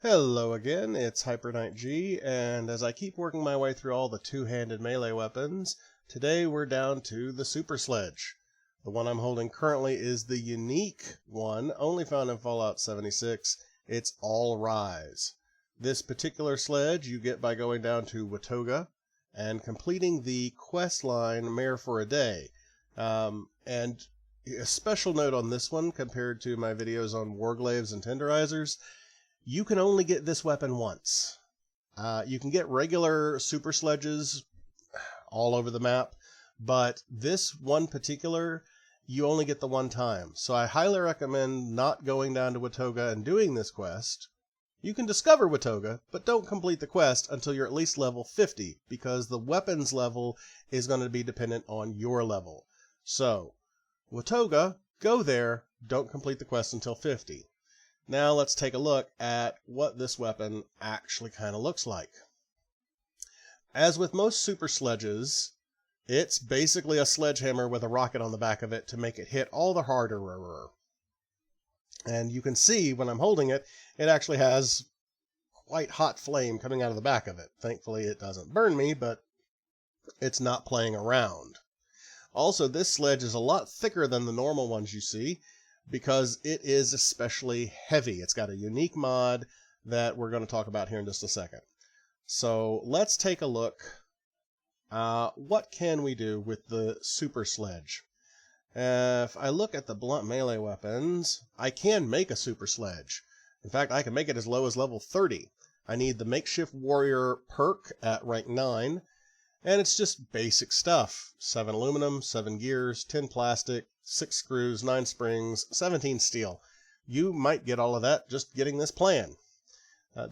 Hello again, it's Hyper Knight G, and as I keep working my way through all the two-handed melee weapons, today we're down to the Super Sledge. The one I'm holding currently is the unique one, only found in Fallout 76. It's All Rise. This particular sledge you get by going down to Watoga and completing the quest line Mare for a Day. And a special note on this one compared to my videos on War Glaives and Tenderizers, you can only get this weapon once. You can get regular super sledges all over the map, but this one particular, you only get the one time. So I highly recommend not going down to Watoga and doing this quest. You can discover Watoga, but don't complete the quest until you're at least level 50, because the weapons level is going to be dependent on your level. So, Watoga, go there, don't complete the quest until 50. Now let's take a look at what this weapon actually kind of looks like. As with most super sledges, it's basically a sledgehammer with a rocket on the back of it to make it hit all the harder. And you can see when I'm holding it, it actually has quite hot flame coming out of the back of it. Thankfully it doesn't burn me, but it's not playing around. Also, this sledge is a lot thicker than the normal ones you see, because it is especially heavy. It's got a unique mod that we're going to talk about here in just a second. So let's take a look. What can we do with the Super Sledge? If I look at the blunt melee weapons, I can make a Super Sledge. In fact, I can make it as low as level 30. I need the Makeshift Warrior perk at rank 9, and it's just basic stuff. 7 aluminum, 7 gears, 10 plastic, 6 screws, 9 springs, 17 steel. You might get all of that just getting this plan.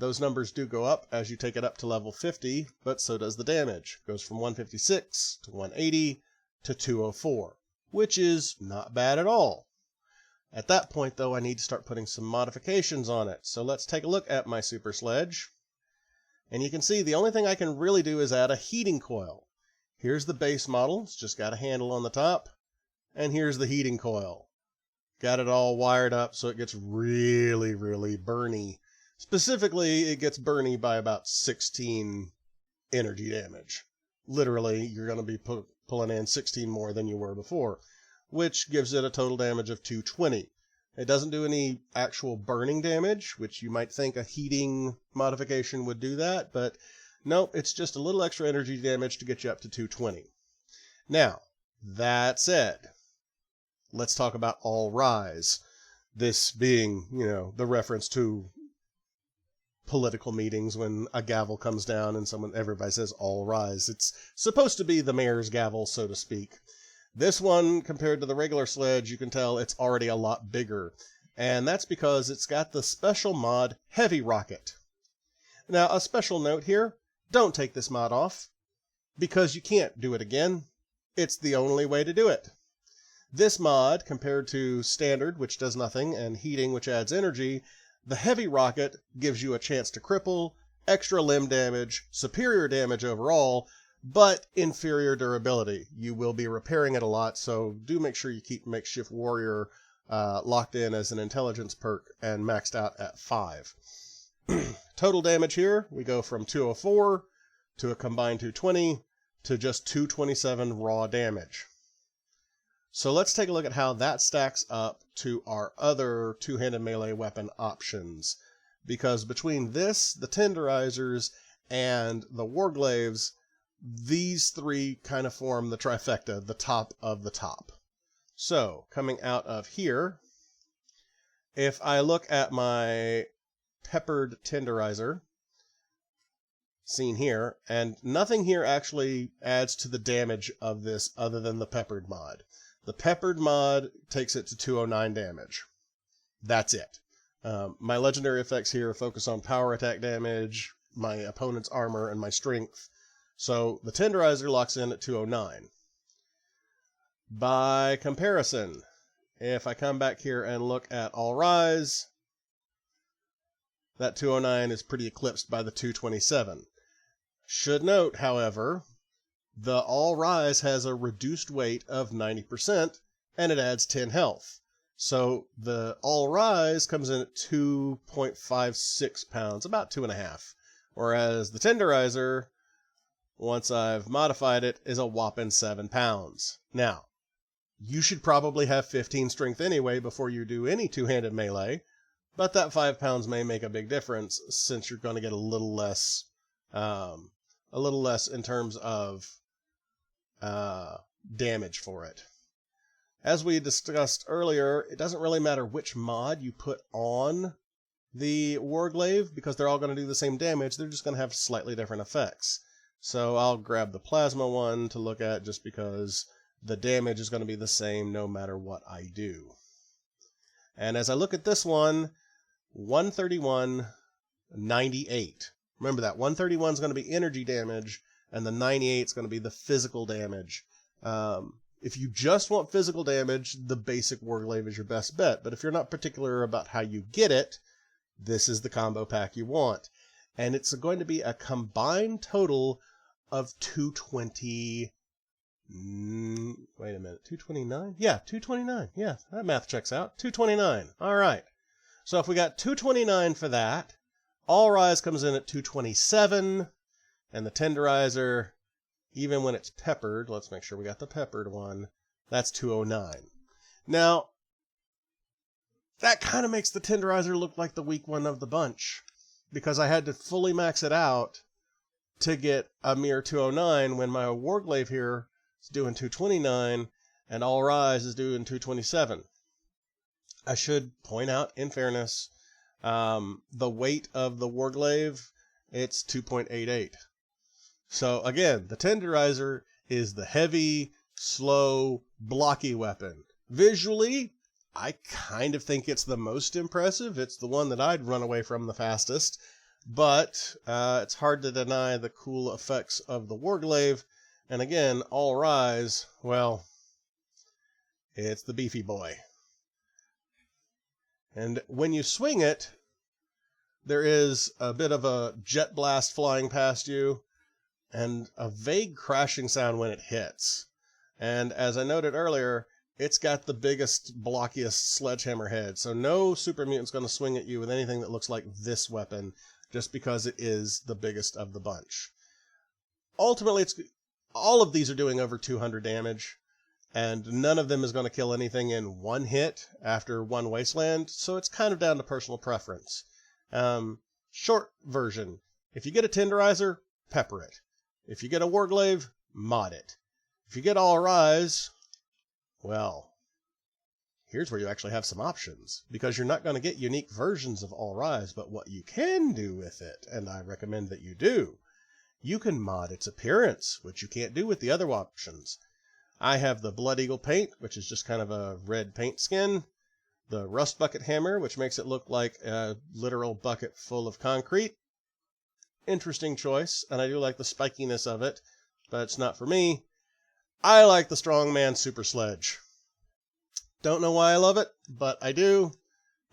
Those numbers do go up as you take it up to level 50, but so does the damage. It goes from 156 to 180 to 204, which is not bad at all. At that point, though, I need to start putting some modifications on it. So let's take a look at my Super Sledge. And you can see the only thing I can really do is add a heating coil. Here's the base model. It's just got a handle on the top. And here's the heating coil. Got it all wired up so it gets really, really burny. Specifically, it gets burny by about 16 energy damage. Literally, you're going to be pulling in 16 more than you were before, which gives it a total damage of 220. It doesn't do any actual burning damage, which you might think a heating modification would do that, but nope, it's just a little extra energy damage to get you up to 220. Now, that said, let's talk about All Rise. This being, the reference to political meetings when a gavel comes down and everybody says All Rise. It's supposed to be the mayor's gavel, so to speak. This one, compared to the regular sledge, you can tell it's already a lot bigger. And that's because it's got the special mod Heavy Rocket. Now, a special note here, don't take this mod off, because you can't do it again. It's the only way to do it. This mod, compared to Standard, which does nothing, and Heating, which adds energy, the Heavy Rocket gives you a chance to cripple, extra limb damage, superior damage overall, but inferior durability. You will be repairing it a lot, so do make sure you keep Makeshift Warrior locked in as an intelligence perk and maxed out at 5. Total damage here, we go from 204 to a combined 220 to just 227 raw damage. So let's take a look at how that stacks up to our other two-handed melee weapon options. Because between this, the Tenderizers, and the War Glaives, these three kind of form the trifecta, the top of the top. So, coming out of here, if I look at my peppered Tenderizer, seen here, and nothing here actually adds to the damage of this other than the peppered mod. The peppered mod takes it to 209 damage. That's it. My legendary effects here focus on power attack damage, my opponent's armor, and my strength. So the Tenderizer locks in at 209. By comparison, if I come back here and look at All Rise, that 209 is pretty eclipsed by the 227. Should note, however, the All Rise has a reduced weight of 90%, and it adds 10 health. So the All Rise comes in at 2.56 pounds, about 2.5. Whereas the Tenderizer, once I've modified it, is a whopping 7 pounds. Now, you should probably have 15 strength anyway before you do any two-handed melee, but that 5 pounds may make a big difference since you're going to get a little less in terms of damage for it. As we discussed earlier, it doesn't really matter which mod you put on the War Glaive because they're all going to do the same damage. They're just going to have slightly different effects. So I'll grab the plasma one to look at just because the damage is going to be the same no matter what I do. And as I look at this one, 131.98. Remember that 131 is going to be energy damage and the 98 is going to be the physical damage. If you just want physical damage, the basic War Glaive is your best bet. But if you're not particular about how you get it, this is the combo pack you want. And it's going to be a combined total of 220... wait a minute, 229? Yeah, 229. Yeah, that math checks out. 229. All right. So if we got 229 for that, All Rise comes in at 227, and the Tenderizer, even when it's peppered, let's make sure we got the peppered one, that's 209. Now, that kind of makes the Tenderizer look like the weak one of the bunch, because I had to fully max it out to get a mere 209 when my War Glaive here is doing 229 and All Rise is doing 227. I should point out, in fairness, the weight of the War Glaive, it's 2.88. So again, the Tenderizer is the heavy, slow, blocky weapon. Visually, I kind of think it's the most impressive. It's the one that I'd run away from the fastest. But it's hard to deny the cool effects of the War Glaive. And again, All Rise, well, it's the beefy boy. And when you swing it, there is a bit of a jet blast flying past you and a vague crashing sound when it hits. And as I noted earlier, it's got the biggest, blockiest sledgehammer head. So no super mutant's going to swing at you with anything that looks like this weapon just because it is the biggest of the bunch. Ultimately, all of these are doing over 200 damage, and none of them is going to kill anything in one hit after one wasteland, so it's kind of down to personal preference. Short version, if you get a Tenderizer, pepper it. If you get a War Glaive, mod it. If you get All Rise, well, here's where you actually have some options, because you're not going to get unique versions of All Rise, but what you can do with it, and I recommend that you do, you can mod its appearance, which you can't do with the other options. I have the Blood Eagle paint, which is just kind of a red paint skin, the Rust Bucket Hammer, which makes it look like a literal bucket full of concrete. Interesting choice, and I do like the spikiness of it, but it's not for me. I like the Strongman Super Sledge. Don't know why I love it, but I do.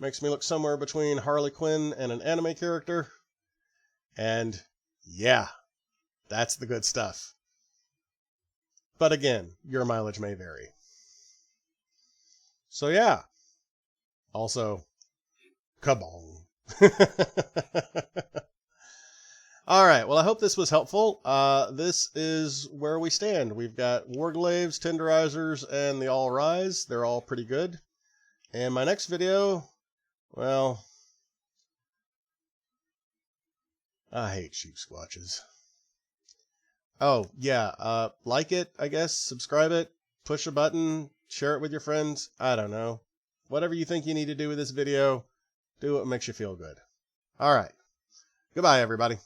Makes me look somewhere between Harley Quinn and an anime character. And yeah, that's the good stuff. But again, your mileage may vary. So yeah. Also, kabong. All right, well, I hope this was helpful. This is where we stand. We've got War Glaives, Tenderizers, and the All Rise. They're all pretty good. And my next video, well, I hate sheep squatches. Oh, yeah, like it, I guess, subscribe it, push a button, share it with your friends. I don't know. Whatever you think you need to do with this video, do what makes you feel good. All right. Goodbye, everybody.